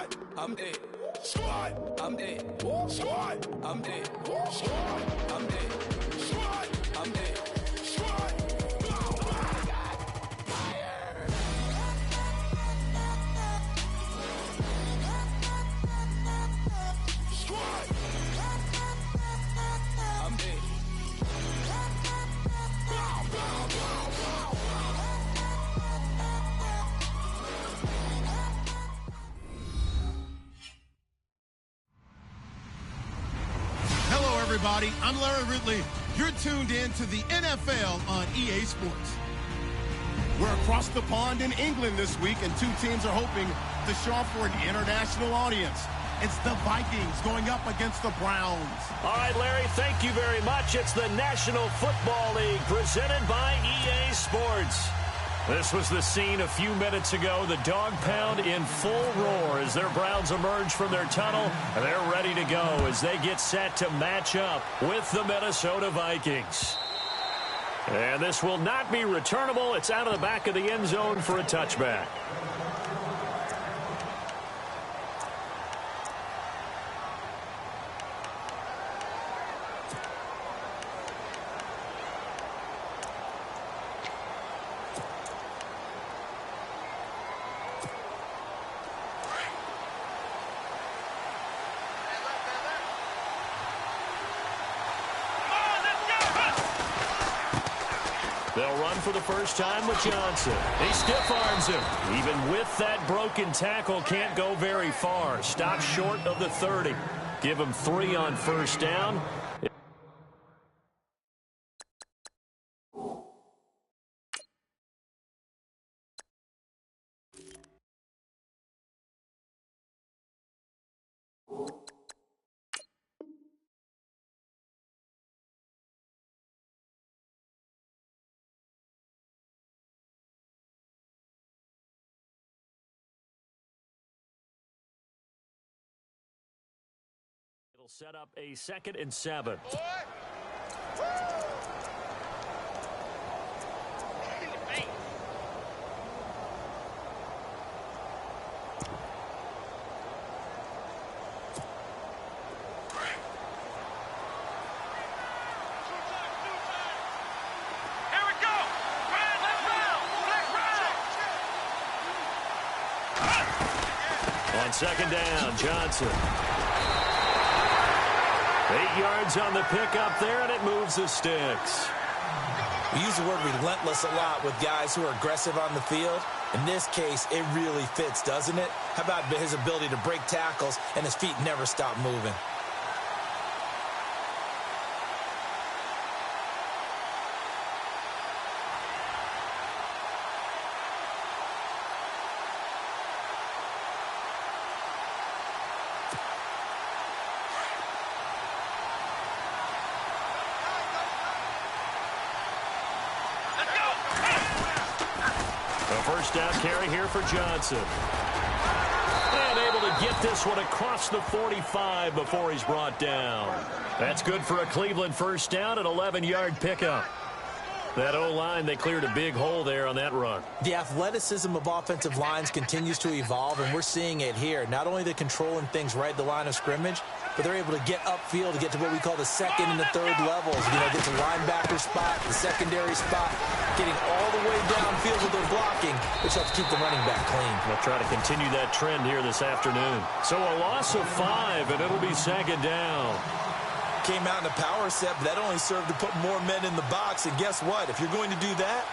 Squad, I'm dead. Squad, I'm dead. Squad, I'm dead. Squad, I'm dead. Squad, I'm dead. Squad. Oh my God! Fire! Squad, I'm dead. Hello, everybody. I'm Larry Ridley. You're tuned in to the NFL on EA Sports. We're across the pond in England this week, and two teams are hoping to show off for an international audience. It's the Vikings going up against the Browns. All right, Larry, thank you very much. It's the National Football League presented by EA Sports. This was the scene a few minutes ago. The dog pound in full roar as their Browns emerge from their tunnel. And they're ready to go as they get set to match up with the Minnesota Vikings. And this will not be returnable. It's out of the back of the end zone for a touchback. They'll run for the first time with Johnson. He stiff arms him. Even with that broken tackle, can't go very far. Stop short of the 30. Give him 3 on first down. It'll set up a 2nd and 7. On 2nd down, Johnson. 8 yards on the pickup there, and it moves the sticks. We use the word relentless a lot with guys who are aggressive on the field. In this case, it really fits, doesn't it? How about his ability to break tackles and his feet never stop moving? First down carry here for Johnson. And able to get this one across the 45 before he's brought down. That's good for a Cleveland first down, an 11-yard pickup. That O-line, they cleared a big hole there on that run. The athleticism of offensive lines continues to evolve, and we're seeing it here. Not only the controlling things right at the line of scrimmage, but they're able to get upfield to get to what we call the 2nd and the 3rd levels. You know, get to linebacker spot, the secondary spot, getting all the way downfield with their blocking, which helps keep the running back clean. They'll try to continue that trend here this afternoon. So a loss of 5, and it'll be 2nd down. Came out in a power set, but that only served to put more men in the box. And guess what? If you're going to do that,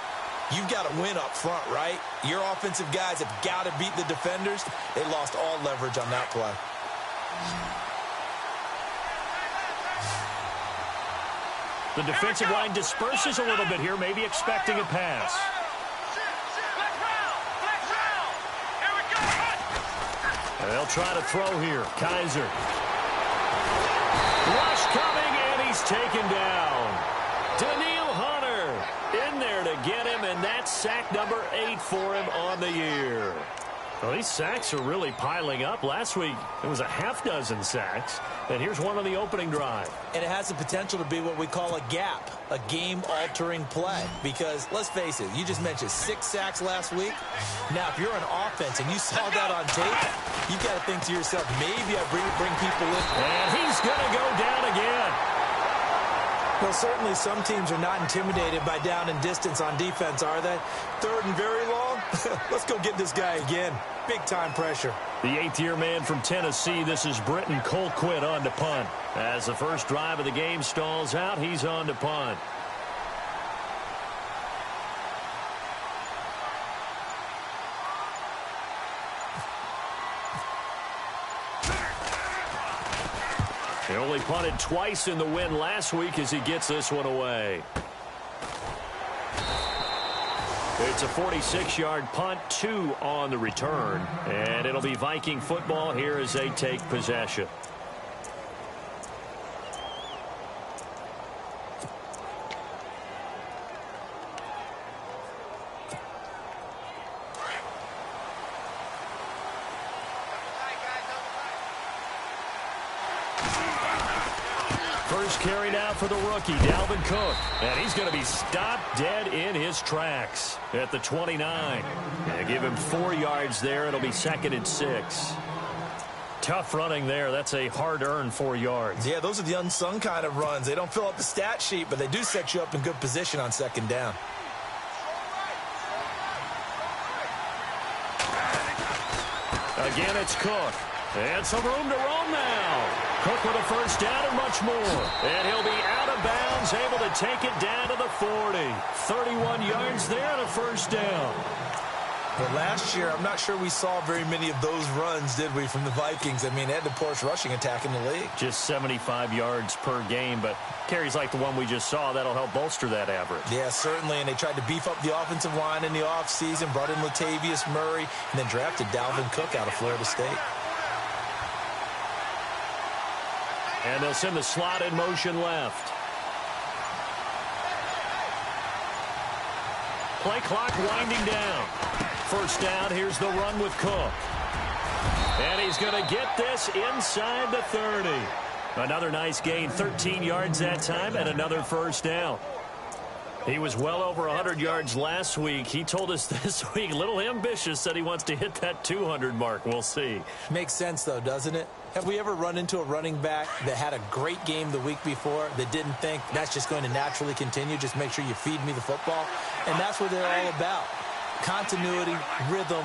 you've got to win up front, right? Your offensive guys have got to beat the defenders. They lost all leverage on that play. The defensive line disperses a little bit here, maybe expecting a pass. They'll try to throw here. Kaiser. Rush coming, and he's taken down. Daniil Hunter in there to get him, and that's sack number 8 for him on the year. Well, these sacks are really piling up. Last week, it was a half-dozen sacks. And here's one on the opening drive. And it has the potential to be what we call a gap, a game-altering play. Because, let's face it, you just mentioned 6 sacks last week. Now, if you're an offense and you saw that on tape, you've got to think to yourself, maybe I bring people in. And he's going to go down again. Well, certainly some teams are not intimidated by down and distance on defense, are they? 3rd and very long? Let's go get this guy again. Big-time pressure. The 8th-year man from Tennessee, this is Britton Colquitt on to punt. As the first drive of the game stalls out, he's on to punt. He only punted twice in the win last week as he gets this one away. It's a 46-yard punt, 2 on the return. And it'll be Viking football here as they take possession. First carry now for the rookie, Dalvin Cook. And he's going to be stopped dead in his tracks at the 29. And give him 4 yards there. It'll be 2nd and 6. Tough running there. That's a hard-earned 4 yards. Yeah, those are the unsung kind of runs. They don't fill up the stat sheet, but they do set you up in good position on 2nd down. Again, it's Cook. And some room to roam now. Cook with a first down and much more. And he'll be out of bounds, able to take it down to the 40. 31 yards there and a first down. But last year, I'm not sure we saw very many of those runs, did we, from the Vikings? I mean, they had the poorest rushing attack in the league. Just 75 yards per game, but carries like the one we just saw, that'll help bolster that average. Yeah, certainly, and they tried to beef up the offensive line in the offseason, brought in Latavius Murray, and then drafted Dalvin Cook out of Florida State. And they'll send the slot in motion left. Play clock winding down. First down, here's the run with Cook. And he's going to get this inside the 30. Another nice gain, 13 yards that time, and another first down. He was well over 100 yards last week. He told us this week, a little ambitious, said he wants to hit that 200 mark. We'll see. Makes sense, though, doesn't it? Have we ever run into a running back that had a great game the week before that didn't think that's just going to naturally continue? Just make sure you feed me the football. And that's what they're all about. Continuity, rhythm,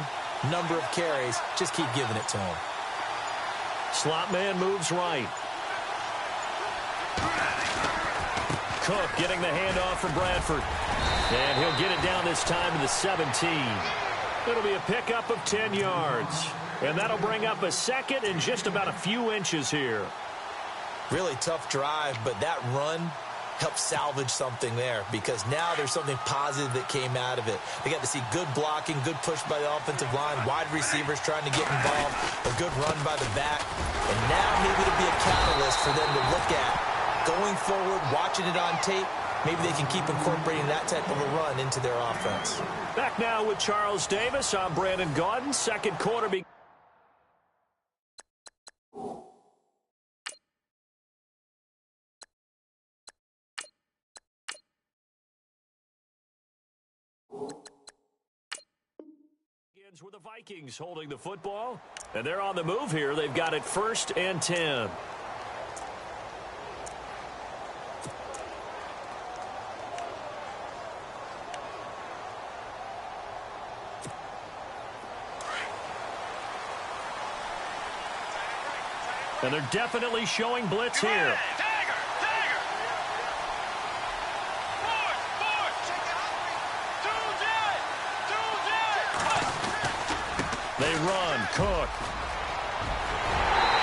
number of carries. Just keep giving it to him. Slot man moves right. Cook getting the handoff from Bradford. And he'll get it down this time to the 17. It'll be a pickup of 10 yards. And that'll bring up a second and just about a few inches here. Really tough drive, but that run helped salvage something there because now there's something positive that came out of it. They got to see good blocking, good push by the offensive line, wide receivers trying to get involved, a good run by the back. And now maybe it'll be a catalyst for them to look at going forward, watching it on tape. Maybe they can keep incorporating that type of a run into their offense. Back now with Charles Davis. I'm Brandon Gaudin. Second quarter begins. With the Vikings holding the football, and they're on the move here. They've got it 1st and 10. And they're definitely showing blitz here. They run, Cook.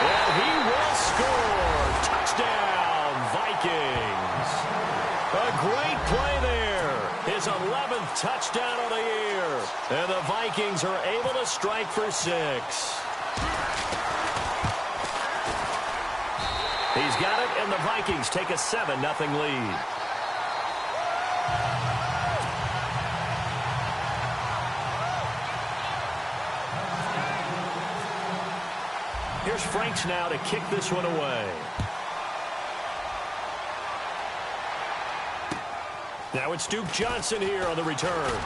And he will score. Touchdown, Vikings. A great play there. His 11th touchdown of the year. And the Vikings are able to strike for 6. He's got it, and the Vikings take a 7-0 lead. Here's Franks now to kick this one away. Now it's Duke Johnson here on the return.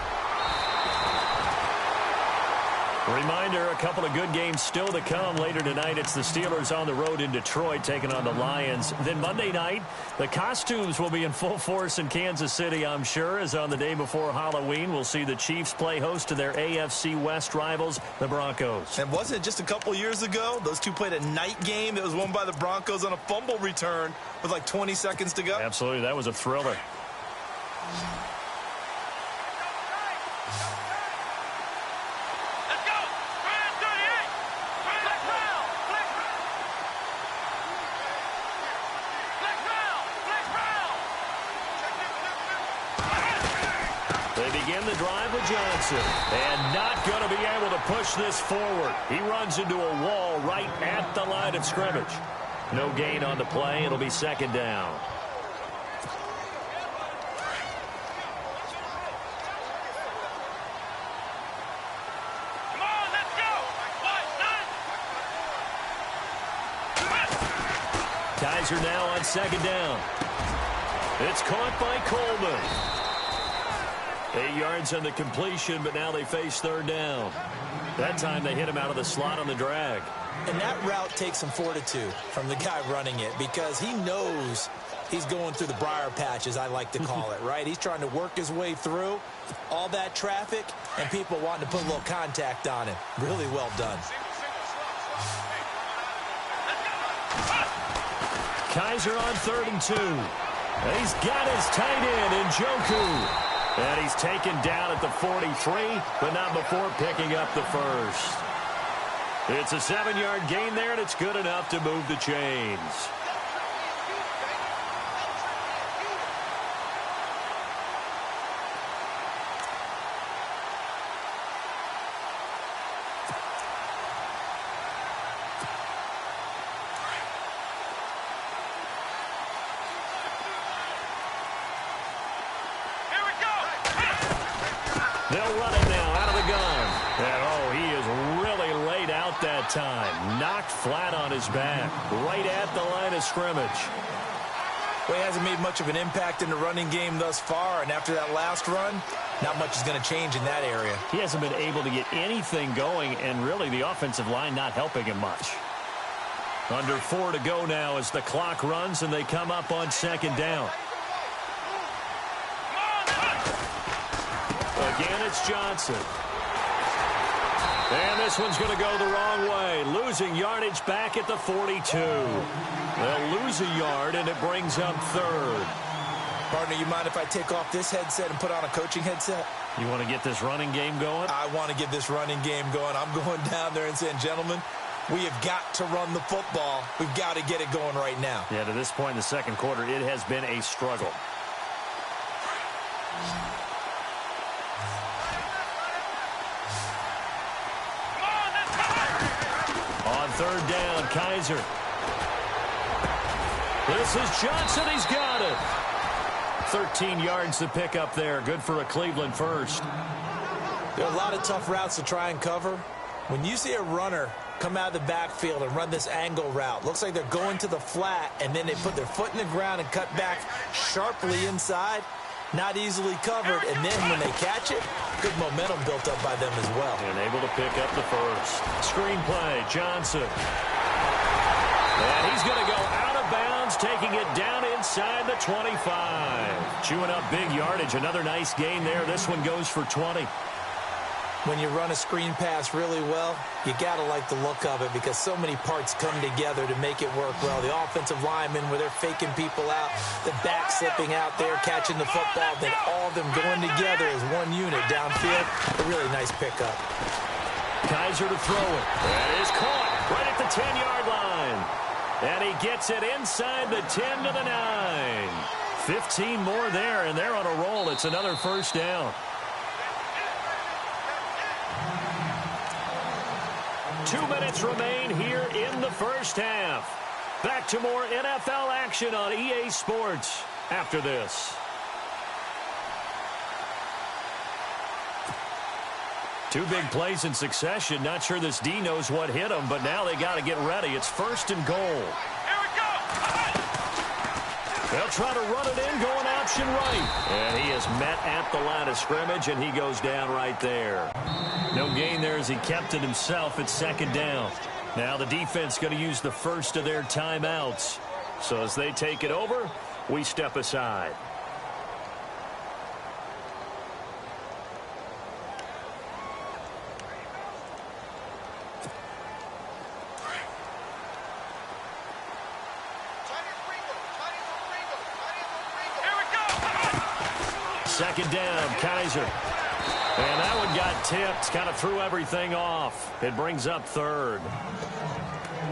Reminder, a couple of good games still to come. Later tonight, it's the Steelers on the road in Detroit taking on the Lions. Then Monday night, the costumes will be in full force in Kansas City, I'm sure, as on the day before Halloween, we'll see the Chiefs play host to their AFC West rivals, the Broncos. And wasn't it just a couple years ago, those two played a night game that was won by the Broncos on a fumble return with like 20 seconds to go? Absolutely, that was a thriller. They begin the drive with Johnson, and not going to be able to push this forward. He runs into a wall right at the line of scrimmage. No gain on the play. It'll be second down. Come on, let's go. Kaiser now on second down. It's caught by Coleman. 8 yards on the completion, but now they face third down. That time they hit him out of the slot on the drag. And that route takes some fortitude from the guy running it because he knows he's going through the briar patch, as I like to call it, right? He's trying to work his way through all that traffic and people wanting to put a little contact on him. Really well done. Kaiser on 3rd and 2. And he's got his tight end, Njoku. And he's taken down at the 43, but not before picking up the first. It's a 7-yard gain there, and it's good enough to move the chains. They'll run it now out of the gun. And, oh, he is really laid out that time. Knocked flat on his back. Right at the line of scrimmage. Well, he hasn't made much of an impact in the running game thus far. And after that last run, not much is going to change in that area. He hasn't been able to get anything going. And really the offensive line not helping him much. Under 4 to go now as the clock runs and they come up on second down. Again, it's Johnson. And this one's going to go the wrong way. Losing yardage back at the 42. They'll lose a yard, and it brings up third. Partner, you mind if I take off this headset and put on a coaching headset? You want to get this running game going? I want to get this running game going. I'm going down there and saying, gentlemen, we have got to run the football. We've got to get it going right now. Yeah, to this point in the second quarter, it has been a struggle. On third down, Kaiser. This is Johnson. He's got it. 13 yards to pick up there. Good for a Cleveland first. There are a lot of tough routes to try and cover. When you see a runner come out of the backfield and run this angle route, looks like they're going to the flat, and then they put their foot in the ground and cut back sharply inside. Not easily covered, and then when they catch it, good momentum built up by them as well. And able to pick up the first. Screen play, Johnson. And he's going to go out of bounds, taking it down inside the 25. Chewing up big yardage. Another nice gain there. This one goes for 20. When you run a screen pass really well, you got to like the look of it because so many parts come together to make it work well. The offensive linemen, where they're faking people out, the back slipping out there, catching the football, then all of them going together as one unit downfield. A really nice pickup. Kaiser to throw it. That is caught right at the 10-yard line. And he gets it inside the 10 to the 9. 15 more there, and they're on a roll. It's another first down. 2 minutes remain here in the first half. Back to more NFL action on EA Sports after this. Two big plays in succession. Not sure this D knows what hit him, but now they got to get ready. It's 1st and goal. Here we go. They'll try to run it in, going option right. And he is met at the line of scrimmage, and he goes down right there. No gain there as he kept it himself at 2nd down. Now the defense going to use the first of their timeouts. So as they take it over, we step aside. Second down, Kaiser. And that one got tipped, kind of threw everything off. It brings up 3rd.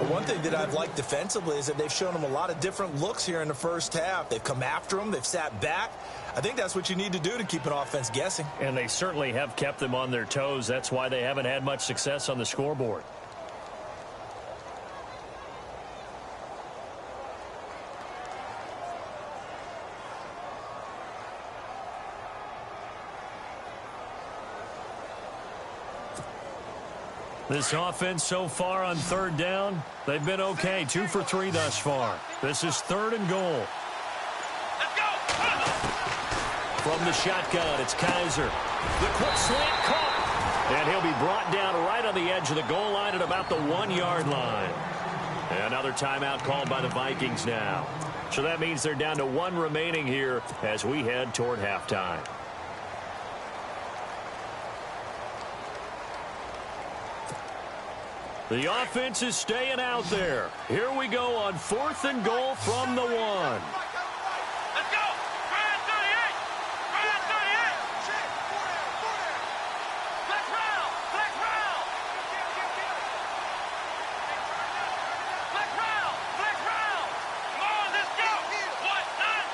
Well, one thing that I've liked defensively is that they've shown them a lot of different looks here in the first half. They've come after them. They've sat back. I think that's what you need to do to keep an offense guessing. And they certainly have kept them on their toes. That's why they haven't had much success on the scoreboard. This offense so far on 3rd down, they've been okay. 2 for 3 thus far. This is 3rd and goal. Let's go. From the shotgun, it's Kaiser. The quick slant caught. And he'll be brought down right on the edge of the goal line at about the 1-yard line. Another timeout called by the Vikings now. So that means they're down to 1 remaining here as we head toward halftime. The offense is staying out there. Here we go on 4th and goal from the 1. Let's go. Brand 38. Brand 38. Flex round. Flex round. Flex round. Flex round. Come on, let's go. What? None.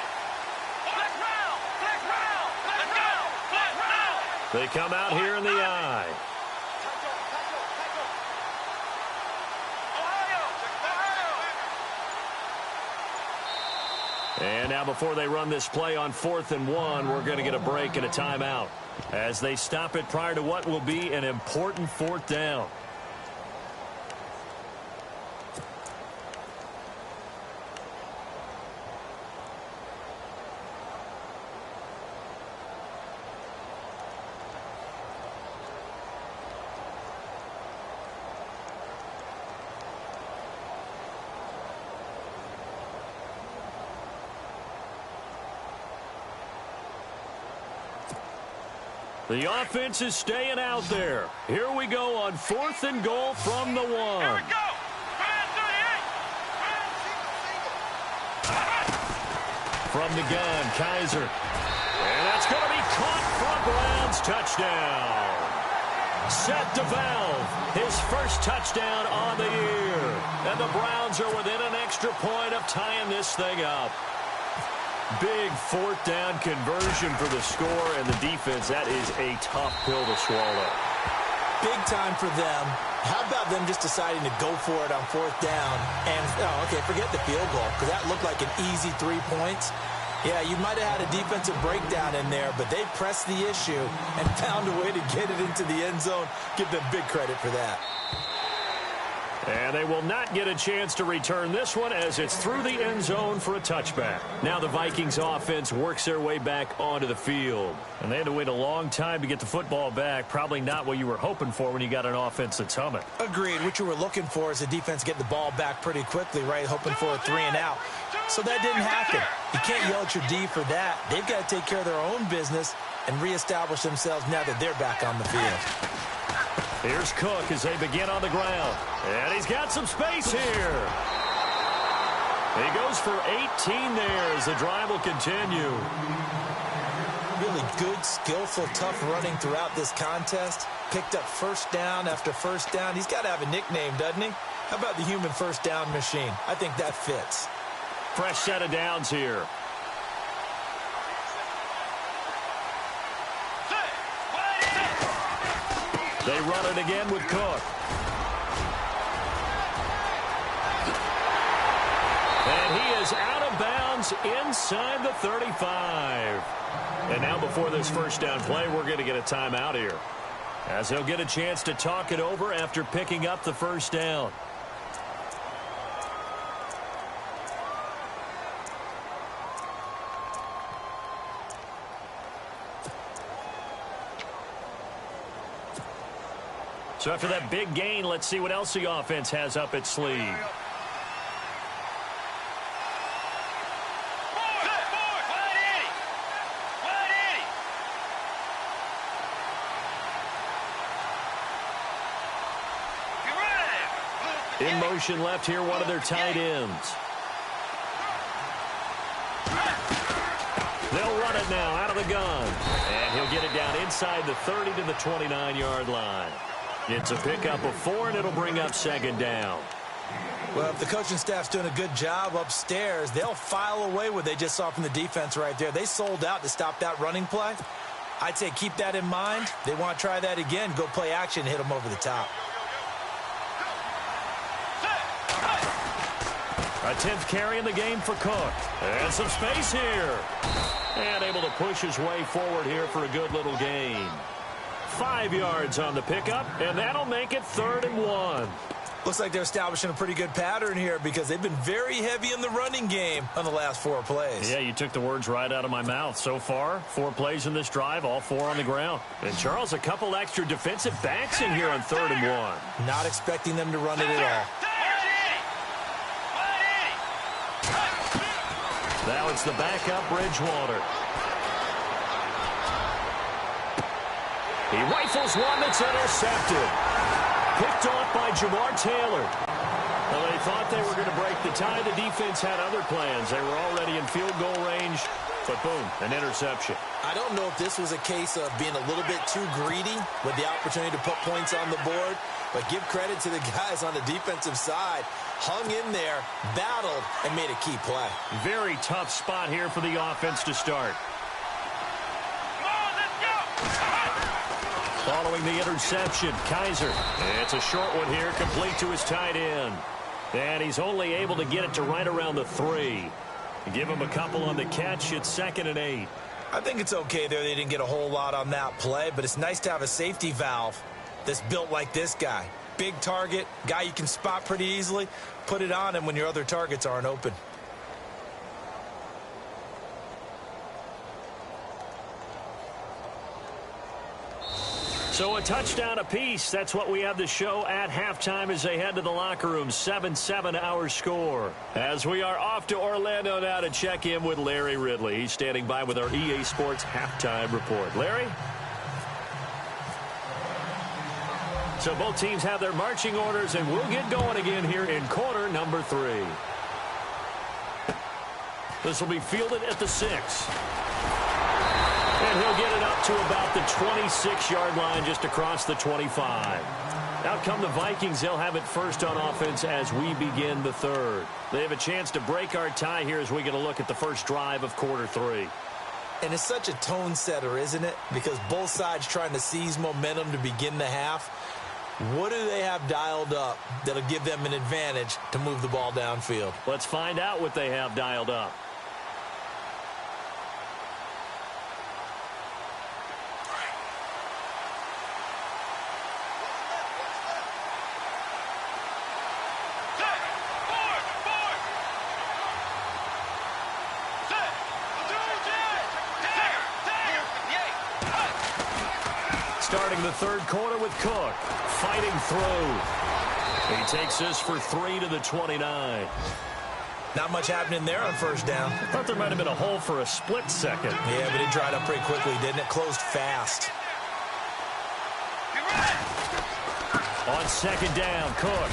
Flex round. Flex round. Let's go. Flex round. They come out here in the eye. And now before they run this play on 4th and 1, we're going to get a break and a timeout as they stop it prior to what will be an important 4th down. The offense is staying out there. Here we go on 4th and goal from the 1. Here we go. From the gun, Kaiser. And that's going to be caught from Browns. Touchdown. Set to Valve. His first touchdown on the year. And the Browns are within an extra point of tying this thing up. Big 4th down conversion for the score, and the defense, that is a tough pill to swallow. Big time for them. How about them just deciding to go for it on 4th down? And, okay, forget the field goal, because that looked like an easy 3 points. Yeah, you might have had a defensive breakdown in there, but they pressed the issue and found a way to get it into the end zone. Give them big credit for that. And they will not get a chance to return this one as it's through the end zone for a touchback. Now the Vikings offense works their way back onto the field. And they had to wait a long time to get the football back. Probably not what you were hoping for when you got an offense that's humming. Agreed. What you were looking for is the defense get the ball back pretty quickly, right? Hoping for a 3 and out. So that didn't happen. You can't yell at your D for that. They've got to take care of their own business and reestablish themselves now that they're back on the field. Here's Cook as they begin on the ground. And he's got some space here. He goes for 18 there as the drive will continue. Really good, skillful, tough running throughout this contest. Picked up first down after first down. He's got to have a nickname, doesn't he? How about the human first down machine? I think that fits. Fresh set of downs here. They run it again with Cook. And he is out of bounds inside the 35. And now before this first down play, we're going to get a timeout here. as he'll get a chance to talk it over after picking up the first down. So after that big gain, let's see what else the offense has up its sleeve. In motion left here, one of their tight ends. They'll run it now out of the gun. And he'll get it down inside the 30 to the 29-yard line. It's a pickup of 4, and it'll bring up second down. Well, if the coaching staff's doing a good job upstairs, they'll file away what they just saw from the defense right there. They sold out to stop that running play. I'd say keep that in mind. They want to try that again. Go play action, hit them over the top. A 10th carry in the game for Cook. And some space here. And able to push his way forward here for a good little gain. 5 yards on the pickup, and that'll make it 3rd and 1. Looks like they're establishing a pretty good pattern here because they've been very heavy in the running game on the last 4 plays. Yeah, you took the words right out of my mouth. So far, 4 plays in this drive, all 4 on the ground. And, Charles, a couple extra defensive backs in here on 3rd and 1. Not expecting them to run it at all. Now it's the backup, Bridgewater. He rifles one that's intercepted. Picked off by Jamar Taylor. Well, they thought they were going to break the tie. The defense had other plans. They were already in field goal range, but boom, an interception. I don't know if this was a case of being a little bit too greedy with the opportunity to put points on the board, but give credit to the guys on the defensive side. Hung in there, battled, and made a key play. Very tough spot here for the offense to start. Following the interception, Kaiser. It's a short one here, complete to his tight end. And he's only able to get it to right around the 3. Give him a couple on the catch. It's 2nd and 8. I think it's okay there. They didn't get a whole lot on that play, but it's nice to have a safety valve that's built like this guy. Big target, guy you can spot pretty easily. Put it on him when your other targets aren't open. So a touchdown apiece. That's what we have to show at halftime as they head to the locker room. 7-7 our score. As we are off to Orlando now to check in with Larry Ridley. He's standing by with our EA Sports halftime report. Larry? So both teams have their marching orders, and we'll get going again here in quarter number 3. This will be fielded at the 6. And he'll get it up to about the 26-yard line, just across the 25. Out come the Vikings. They'll have it first on offense as we begin the 3rd. They have a chance to break our tie here as we get a look at the first drive of quarter 3. And it's such a tone setter, isn't it? Because both sides trying to seize momentum to begin the half. What do they have dialed up that'll give them an advantage to move the ball downfield? Let's find out what they have dialed up. Starting the 3rd quarter with Cook, fighting through. He takes this for 3 to the 29. Not much happening there on first down. I thought there might have been a hole for a split second. Yeah, but it dried up pretty quickly, didn't it? Closed fast. On 2nd down, Cook.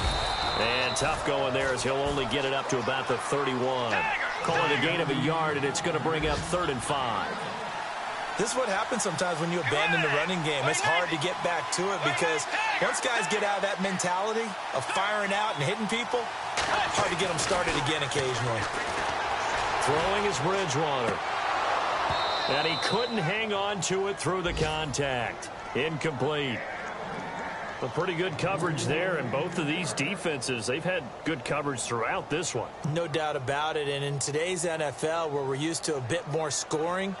And tough going there as he'll only get it up to about the 31. Call it a gain of a yard, and it's going to bring up 3rd and 5. This is what happens sometimes when you abandon the running game. It's hard to get back to it because once guys get out of that mentality of firing out and hitting people, hard to get them started again occasionally. Throwing is Bridgewater. And he couldn't hang on to it through the contact. Incomplete. A pretty good coverage there, and both of these defenses, they've had good coverage throughout this one. No doubt about it, and in today's NFL where we're used to a bit more scoring,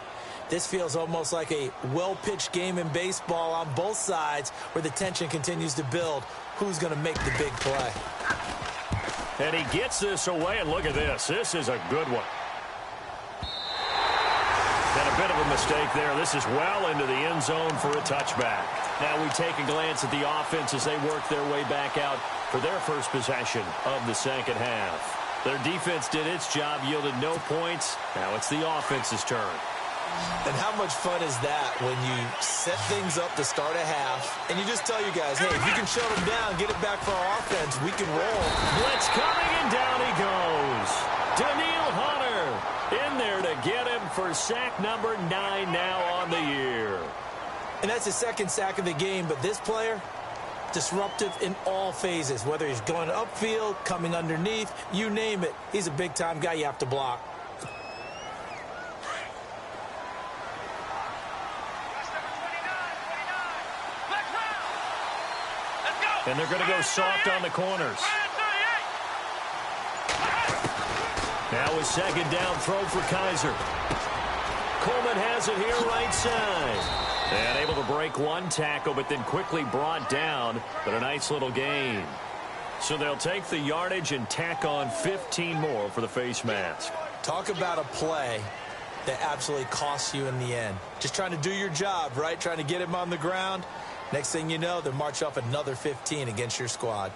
This feels almost like a well-pitched game in baseball on both sides where the tension continues to build. Who's going to make the big play? And he gets this away, and look at this. This is a good one. And a bit of a mistake there. This is well into the end zone for a touchback. Now we take a glance at the offense as they work their way back out for their first possession of the second half. Their defense did its job, yielded no points. Now it's the offense's turn. And how much fun is that when you set things up to start a half, and you just tell you guys, hey, if you can shut them down, get it back for our offense, we can roll. Blitz coming, and down he goes. Daniil Hunter in there to get him for sack number 9 now on the year. And that's his second sack of the game, but this player, disruptive in all phases, whether he's going upfield, coming underneath, you name it. He's a big-time guy you have to block. And they're going to go soft on the corners. Now a second down throw for Kaiser. Coleman has it here right side. And able to break one tackle, but then quickly brought down. But a nice little gain. So they'll take the yardage and tack on 15 more for the face mask. Talk about a play that absolutely costs you in the end. Just trying to do your job, right? Trying to get him on the ground. Next thing you know, they'll march off another 15 against your squad.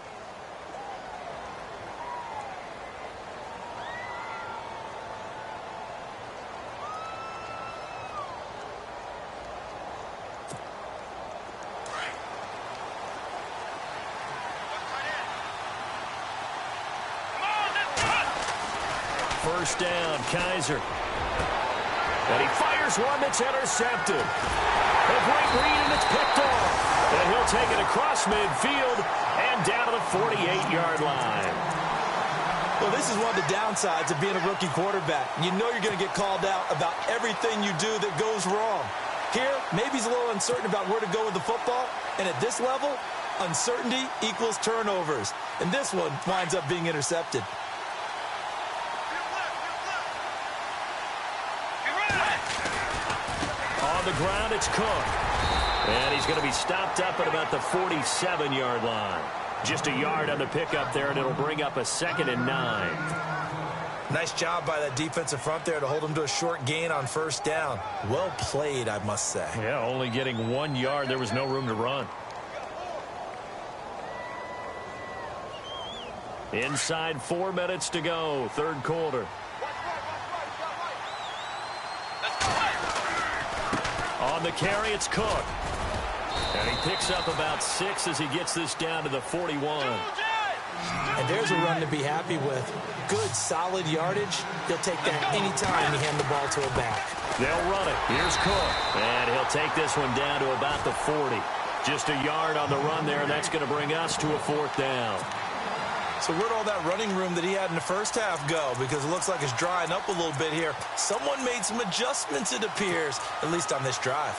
First down, Kaiser. And he fires one that's intercepted. A great read, and it's picked off. And he'll take it across midfield and down to the 48-yard line. Well, this is one of the downsides of being a rookie quarterback. You know you're going to get called out about everything you do that goes wrong. Here, maybe he's a little uncertain about where to go with the football. And at this level, uncertainty equals turnovers. And this one winds up being intercepted. On the ground, it's Cook. And he's going to be stopped up at about the 47-yard line. Just a yard on the pickup there, and it'll bring up a 2nd and 9. Nice job by that defensive front there to hold him to a short gain on first down. Well played, I must say. Yeah, only getting 1 yard. There was no room to run. Inside 4 minutes to go, third quarter. On the carry, it's Cook. And he picks up about 6 as he gets this down to the 41. And there's a run to be happy with. Good, solid yardage. He'll take that anytime you hand the ball to a back. They'll run it. Here's Cook. And he'll take this one down to about the 40. Just a yard on the run there, and that's going to bring us to a 4th down. So where'd all that running room that he had in the first half go? Because it looks like it's drying up a little bit here. Someone made some adjustments, it appears, at least on this drive.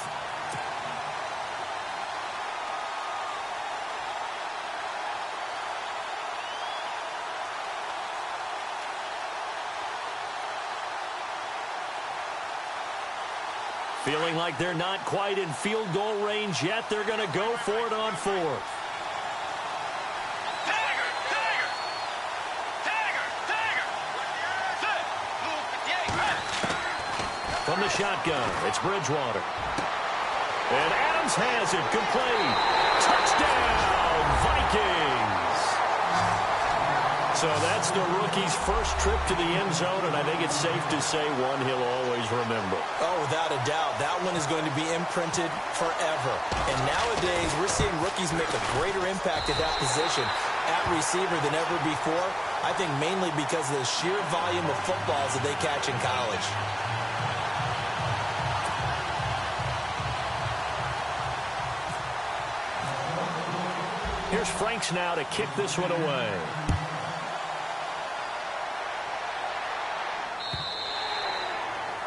Feeling like they're not quite in field goal range yet. They're going to go for it on 4th. From the shotgun, it's Bridgewater. And Adams has it, complete. Touchdown, Vikings! So that's the rookie's first trip to the end zone, and I think it's safe to say one he'll always remember. Oh, without a doubt, that one is going to be imprinted forever. And nowadays, we're seeing rookies make a greater impact at that position at receiver than ever before. I think mainly because of the sheer volume of footballs that they catch in college. Here's Franks now to kick this one away.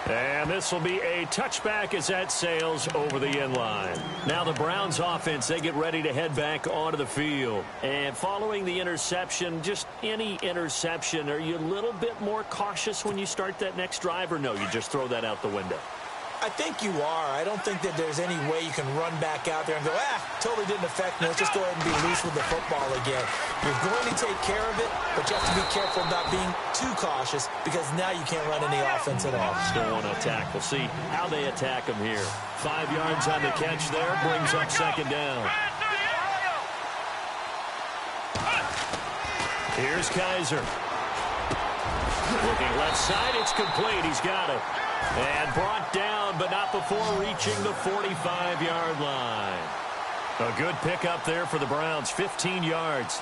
And this will be a touchback as that sails over the end line. Now the Browns offense, they get ready to head back onto the field. And following the interception, just any interception, are you a little bit more cautious when you start that next drive, or no, you just throw that out the window? I think you are. I don't think that there's any way you can run back out there and go, totally didn't affect me. Let's just go ahead and be loose with the football again. You're going to take care of it, but you have to be careful about being too cautious because now you can't run any offense at all. Still want to attack. We'll see how they attack him here. 5 yards on the catch there. Brings up second down. Here's Kaiser. Looking left side. It's complete. He's got it. And brought down, but not before reaching the 45-yard line. A good pickup there for the Browns. 15 yards.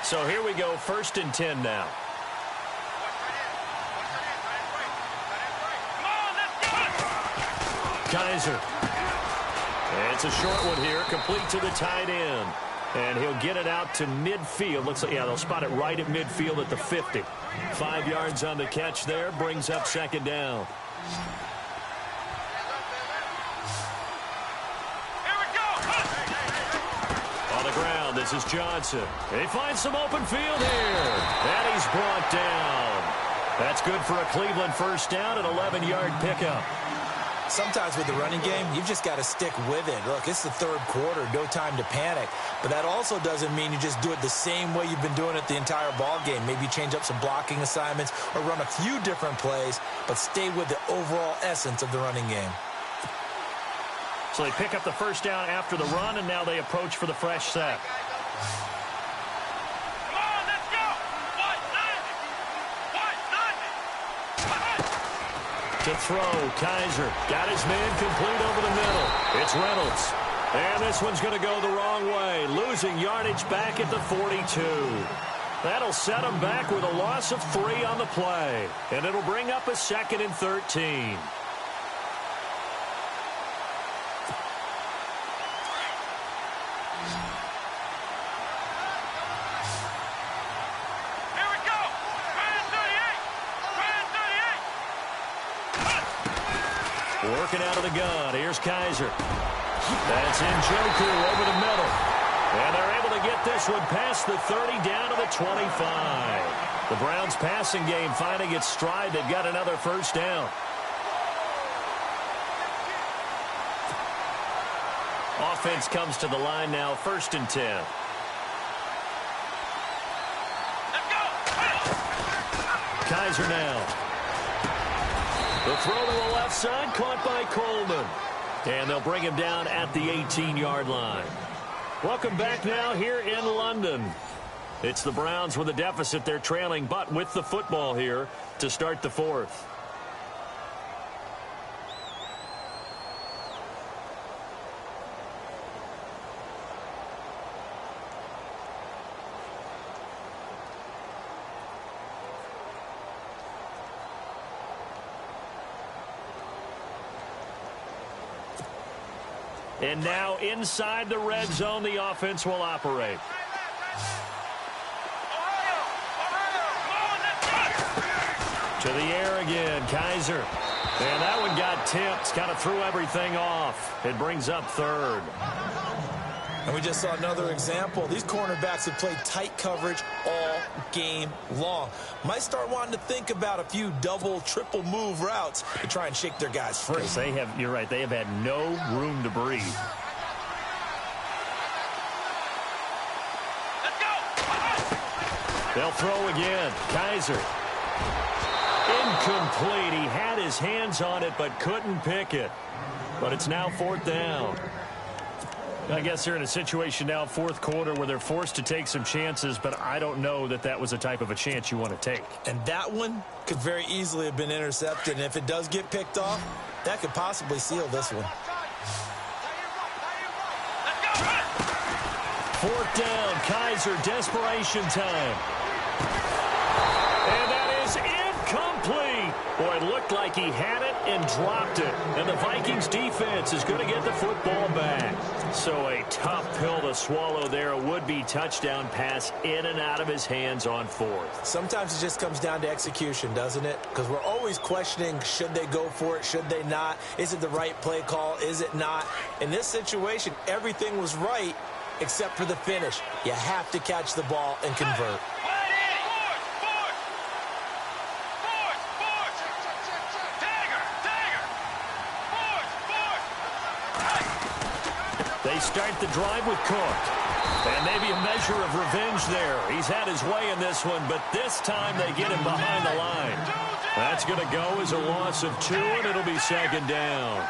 So here we go, 1st and 10 now. Kaiser. It's a short one here, complete to the tight end. And he'll get it out to midfield. Looks like, they'll spot it right at midfield at the 50. 5 yards on the catch there, brings up second down. On the ground, this is Johnson. He finds some open field here. And he's brought down. That's good for a Cleveland first down, an 11-yard pickup. Sometimes with the running game, you've just got to stick with it. Look, it's the 3rd quarter, no time to panic. But that also doesn't mean you just do it the same way you've been doing it the entire ball game. Maybe change up some blocking assignments or run a few different plays, but stay with the overall essence of the running game. So they pick up the first down after the run, and now they approach for the fresh set. To throw, Kaiser got his man complete over the middle. It's Reynolds. And this one's going to go the wrong way, losing yardage back at the 42. That'll set him back with a loss of 3 on the play. And it'll bring up a 2nd and 13. Working out of the gun. Here's Kaiser. That's Njoku over the middle. And they're able to get this one past the 30 down to the 25. The Browns passing game finding its stride. They've got another first down. Offense comes to the line now, 1st and 10. Kaiser now. The throw to the left side, caught by Coleman. And they'll bring him down at the 18-yard line. Welcome back now here in London. It's the Browns with a deficit. They're trailing, but with the football here to start the 4th. And now inside the red zone, the offense will operate. To the air again, Kaiser. And that one got tipped, kind of threw everything off. It brings up 3rd. And we just saw another example. These cornerbacks have played tight coverage all game long. Might start wanting to think about a few double, triple move routes to try and shake their guys free. Yes, you're right, they have had no room to breathe. Let's go! They'll throw again. Kaiser. Incomplete. He had his hands on it but couldn't pick it. But it's now 4th down. I guess they're in a situation now, 4th quarter, where they're forced to take some chances, but I don't know that that was the type of a chance you want to take. And that one could very easily have been intercepted, and if it does get picked off, that could possibly seal this one. 4th down, Kaiser, desperation time. And that is incomplete. Boy, it looked like he had it and dropped it. And the Vikings defense is going to get the football back. So a tough pill to swallow there. A would-be touchdown pass in and out of his hands on 4th. Sometimes it just comes down to execution, doesn't it? Because we're always questioning, should they go for it, should they not? Is it the right play call? Is it not? In this situation, everything was right, except for the finish. You have to catch the ball and convert. They start the drive with Cook. And maybe a measure of revenge there. He's had his way in this one, but this time they get him behind the line. That's going to go as a loss of 2, and it'll be second down.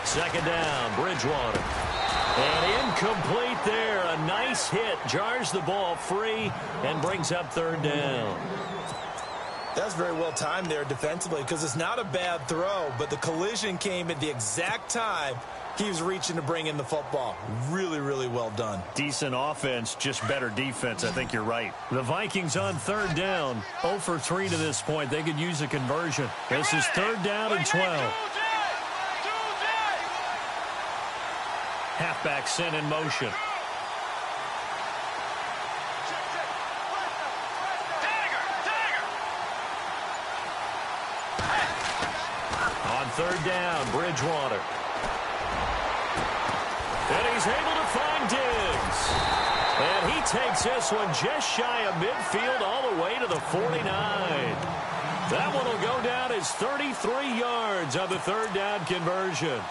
Second down, Bridgewater. And incomplete there. A nice hit. Jars the ball free and brings up third down. That's very well timed there defensively because it's not a bad throw, but the collision came at the exact time he was reaching to bring in the football. Really, really well done. Decent offense, just better defense. I think you're right. The Vikings on third down. 0 for 3 to this point. They could use a conversion. This is third down and 12. Halfback sent in motion. On third down, Bridgewater. And he's able to find Diggs. And he takes this one just shy of midfield all the way to the 49. That one will go down as 33 yards on the third down conversion.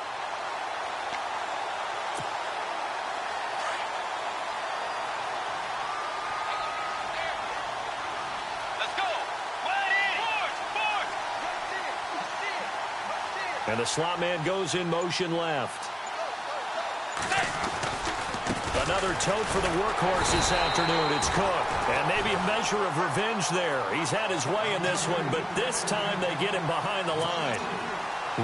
And the slot man goes in motion left. Another tote for the workhorse this afternoon. It's Cook. And maybe a measure of revenge there. He's had his way in this one, but this time they get him behind the line.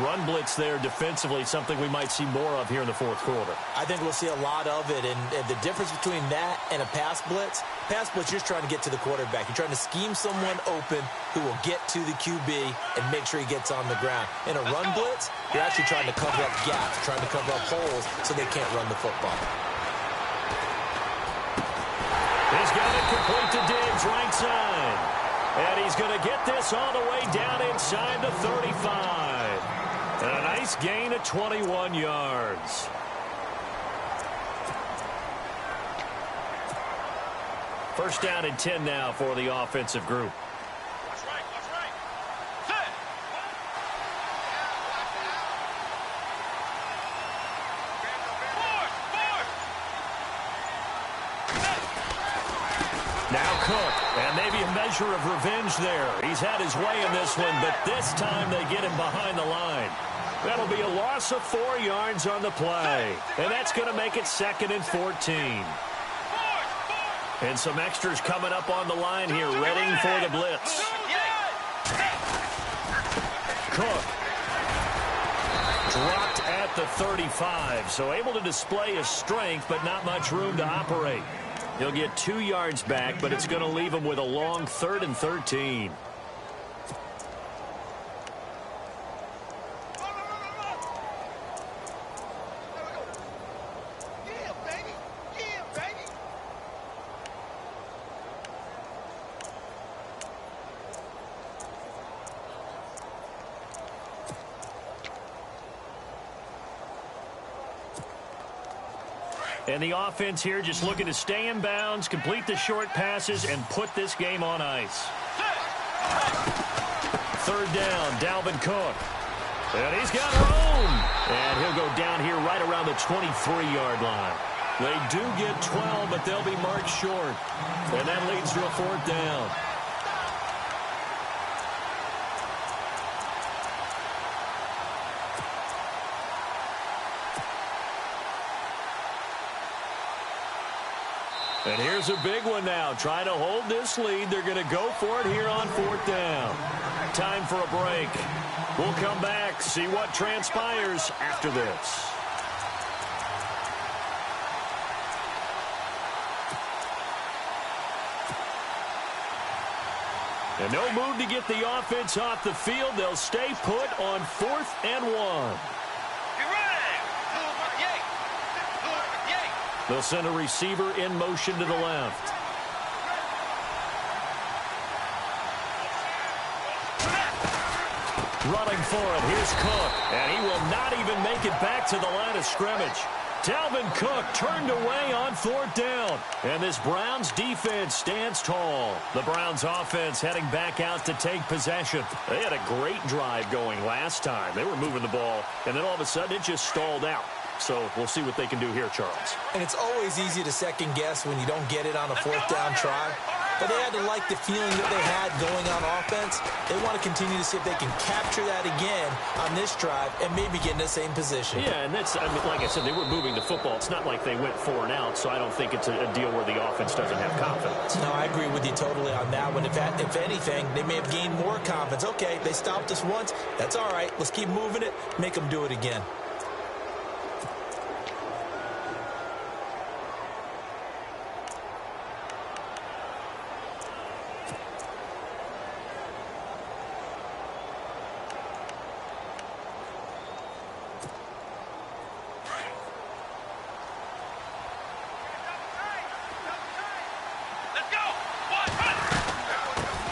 Run blitz there defensively, something we might see more of here in the fourth quarter. I think we'll see a lot of it, and the difference between that and a pass blitz, you're just trying to get to the quarterback. You're trying to scheme someone open who will get to the QB and make sure he gets on the ground. In a run blitz, you're actually trying to cover up gaps, trying to cover up holes so they can't run the football. He's got it complete to Diggs, right side. And he's going to get this all the way down inside the 35. And a nice gain of 21 yards. First down and 10 now for the offensive group. Watch right, watch right. Set. Now Cook, and maybe a measure of revenge there. He's had his way in this one, but this time they get him behind the line. That'll be a loss of 4 yards on the play. And that's going to make it second and 14. And some extras coming up on the line here, readying for the blitz. Cook. Dropped at the 35, so able to display his strength, but not much room to operate. He'll get 2 yards back, but it's going to leave him with a long 3rd and 13. And the offense here just looking to stay in bounds, complete the short passes, and put this game on ice. Third down, Dalvin Cook. And he's got room. And he'll go down here right around the 23-yard line. They do get 12, but they'll be marked short. And that leads to a 4th down. And here's a big one now. Trying to hold this lead. They're going to go for it here on 4th down. Time for a break. We'll come back, see what transpires after this. And no move to get the offense off the field. They'll stay put on 4th and 1. They'll send a receiver in motion to the left. Running for it, here's Cook, and he will not even make it back to the line of scrimmage. Dalvin Cook turned away on 4th down, and this Browns defense stands tall. The Browns offense heading back out to take possession. They had a great drive going last time. They were moving the ball, and then all of a sudden it just stalled out. So we'll see what they can do here, Charles. And it's always easy to second guess when you don't get it on a 4th down try. But they had to like the feeling that they had going on offense. They want to continue to see if they can capture that again on this drive and maybe get in the same position. Yeah, and that's, I mean, like I said, they were moving the football. It's not like they went 4 and out, so I don't think it's a deal where the offense doesn't have confidence. No, I agree with you totally on that one. If anything, they may have gained more confidence. Okay, they stopped us once. That's all right. Let's keep moving it. Make them do it again.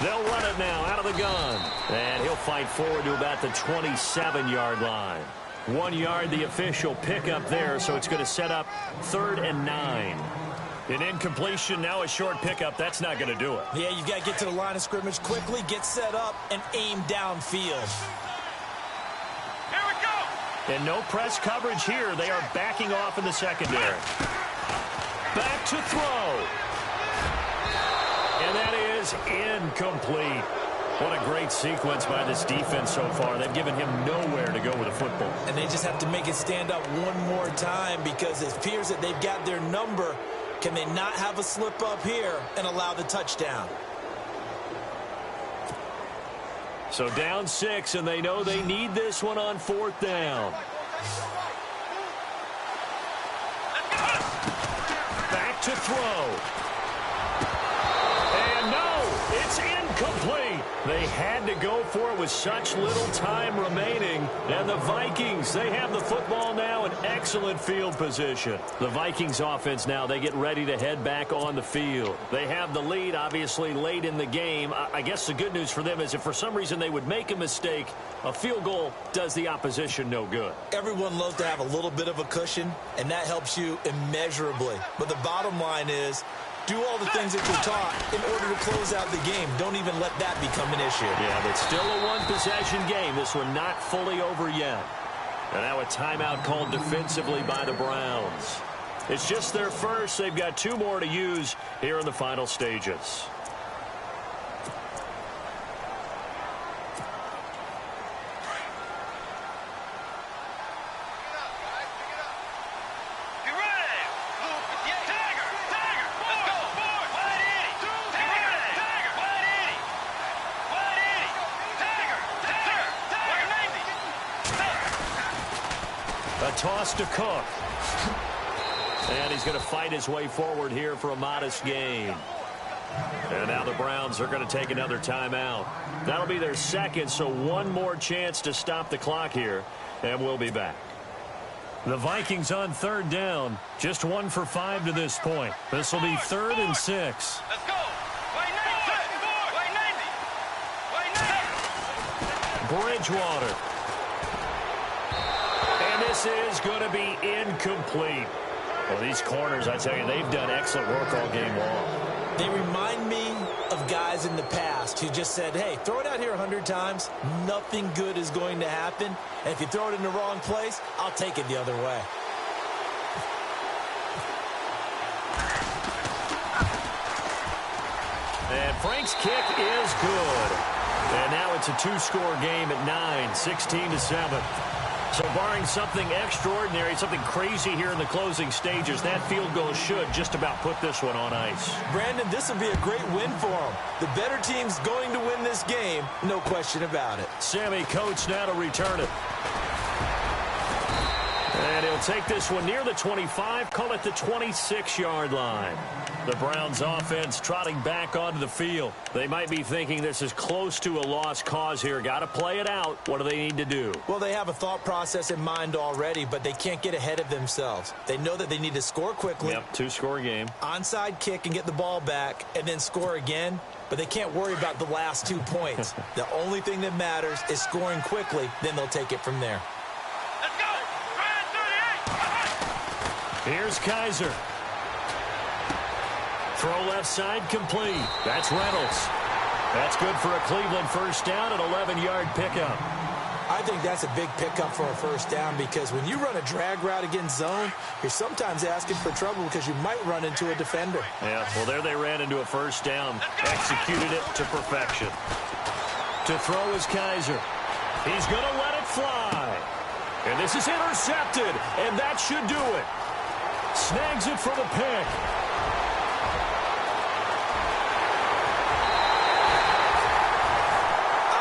They'll run it now out of the gun. And he'll fight forward to about the 27-yard line. 1 yard, the official pickup there, so it's going to set up 3rd and 9. An incompletion, now a short pickup. That's not going to do it. Yeah, you've got to get to the line of scrimmage quickly, get set up, and aim downfield. Here we go! And no press coverage here. They are backing off in the secondary. Back to throw. And that is incomplete. What a great sequence by this defense so far. They've given him nowhere to go with the football. And they just have to make it stand up one more time because it appears that they've got their number. Can they not have a slip up here and allow the touchdown? So down 6, and they know they need this one on 4th down. Back to throw. And no, it's incomplete. They had to go for it with such little time remaining. And the Vikings, they have the football now in excellent field position. The Vikings offense now, they get ready to head back on the field. They have the lead, obviously, late in the game. I guess the good news for them is if for some reason they would make a mistake, a field goal does the opposition no good. Everyone loves to have a little bit of a cushion, and that helps you immeasurably. But the bottom line is, do all the things that you're taught in order to close out the game. Don't even let that become an issue. Yeah, but still a one-possession game. This one not fully over yet. And now a timeout called defensively by the Browns. It's just their first. They've got 2 more to use here in the final stages. A toss to Cook. And he's going to fight his way forward here for a modest gain. And now the Browns are going to take another timeout. That'll be their second, so one more chance to stop the clock here, and we'll be back. The Vikings on 3rd down, just 1 for 5 to this point. This will be 3rd and 6. Let's go. Bridgewater. And this is going to be incomplete. Well, these corners, I tell you, they've done excellent work all game long. They remind me of guys in the past who just said, hey, throw it out here 100 times. Nothing good is going to happen. And if you throw it in the wrong place, I'll take it the other way. And Frank's kick is good. And now it's a 2-score game at 9, 16-7. So barring something extraordinary, something crazy here in the closing stages, that field goal should just about put this one on ice. Brandon, this will be a great win for them. The better team's going to win this game, no question about it. Sammy Coates now to return it. And he'll take this one near the 25, call it the 26-yard line. The Browns offense trotting back onto the field. They might be thinking this is close to a lost cause here. Got to play it out. What do they need to do? Well, they have a thought process in mind already, but they can't get ahead of themselves. They know that they need to score quickly. Yep, two-score game. Onside kick and get the ball back and then score again. But they can't worry about the last 2 points. The only thing that matters is scoring quickly. Then they'll take it from there. Let's go! Here's Kaiser. Throw left side complete. That's Reynolds. That's good for a Cleveland first down, an 11-yard pickup. I think that's a big pickup for a first down because when you run a drag route against zone, you're sometimes asking for trouble because you might run into a defender. Yeah, well, there they ran into a first down. Executed it to perfection. To throw is Kaiser. He's going to let it fly. And this is intercepted, and that should do it. Snags it for the pick.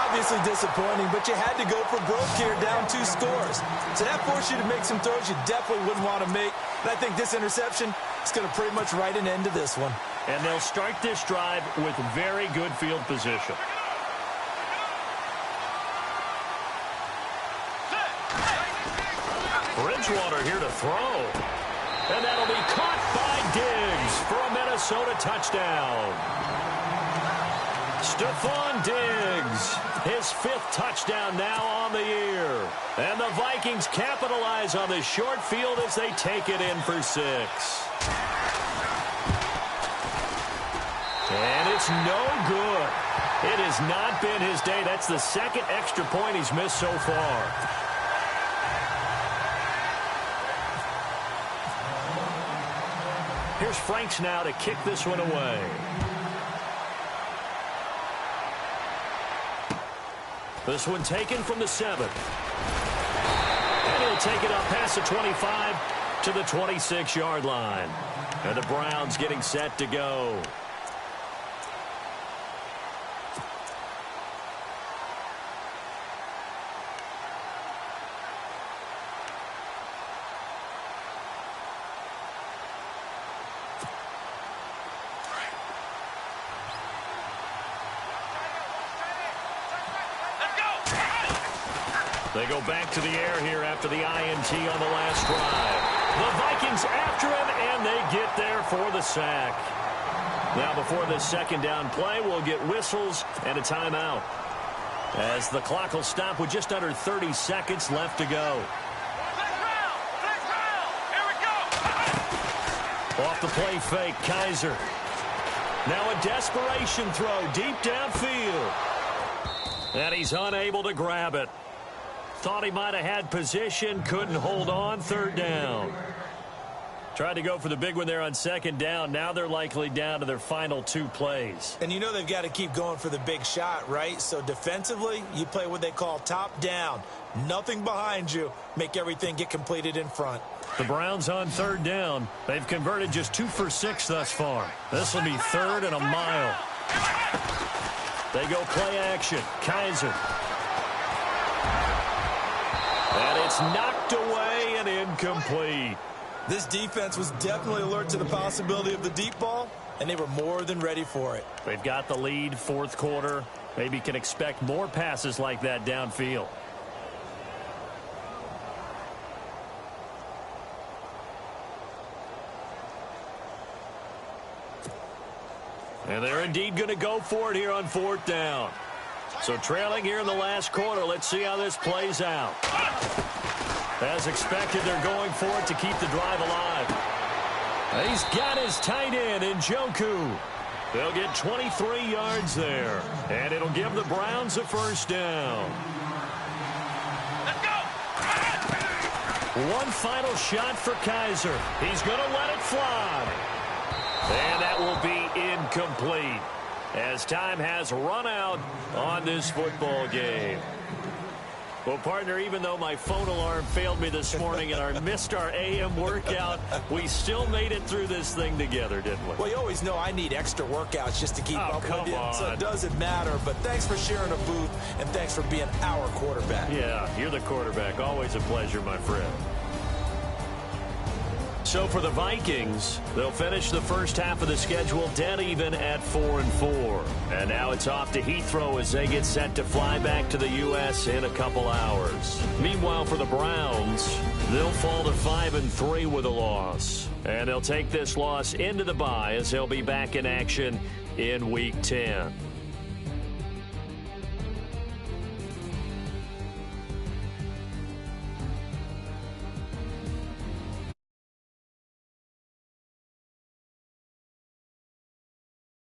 Obviously disappointing, but you had to go for broke here, down 2 scores. So that forced you to make some throws you definitely wouldn't want to make. And I think this interception is going to pretty much write an end to this one. And they'll start this drive with very good field position. Bridgewater here to throw. And that'll be caught by Diggs for a Minnesota touchdown. Stephon Diggs, his 5th touchdown now on the year. And the Vikings capitalize on the short field as they take it in for 6. And it's no good. It has not been his day. That's the 2nd extra point he's missed so far. Here's Franks now to kick this one away. This one taken from the 7. And he'll take it up past the 25 to the 26-yard line. And the Browns getting set to go. They go back to the air here after the INT on the last drive. The Vikings after him, and they get there for the sack. Now, before this second down play, we'll get whistles and a timeout, as the clock will stop with just under 30 seconds left to go. Here we go! Off the play fake, Kaiser. Now a desperation throw deep downfield. And he's unable to grab it. Thought he might have had position, couldn't hold on, 3rd down. Tried to go for the big one there on 2nd down. Now they're likely down to their final 2 plays. And you know they've got to keep going for the big shot, right? So defensively, you play what they call top down. Nothing behind you. Make everything get completed in front. The Browns on 3rd down. They've converted just 2 for 6 thus far. This will be 3rd and a mile. They go play action. Kaiser. And it's knocked away and incomplete. This defense was definitely alert to the possibility of the deep ball, and they were more than ready for it. They've got the lead, 4th quarter. Maybe can expect more passes like that downfield. And they're indeed going to go for it here on 4th down. So trailing here in the last quarter. Let's see how this plays out. As expected, they're going for it to keep the drive alive. He's got his tight end in Njoku. They'll get 23 yards there. And it'll give the Browns a first down. Let's go! One final shot for Kaiser. He's going to let it fly. And that will be incomplete, as time has run out on this football game. Well, partner, even though my phone alarm failed me this morning and I missed our AM workout, we still made it through this thing together, didn't we? Well, you always know I need extra workouts just to keep up with you, on. so it doesn't matter. But thanks for sharing a booth, and thanks for being our quarterback. Yeah, you're the quarterback. Always a pleasure, my friend. So for the Vikings, they'll finish the first half of the schedule dead even at 4-4. And now it's off to Heathrow as they get set to fly back to the U.S. in a couple hours. Meanwhile, for the Browns, they'll fall to 5-3 with a loss. And they'll take this loss into the bye as they'll be back in action in Week 10.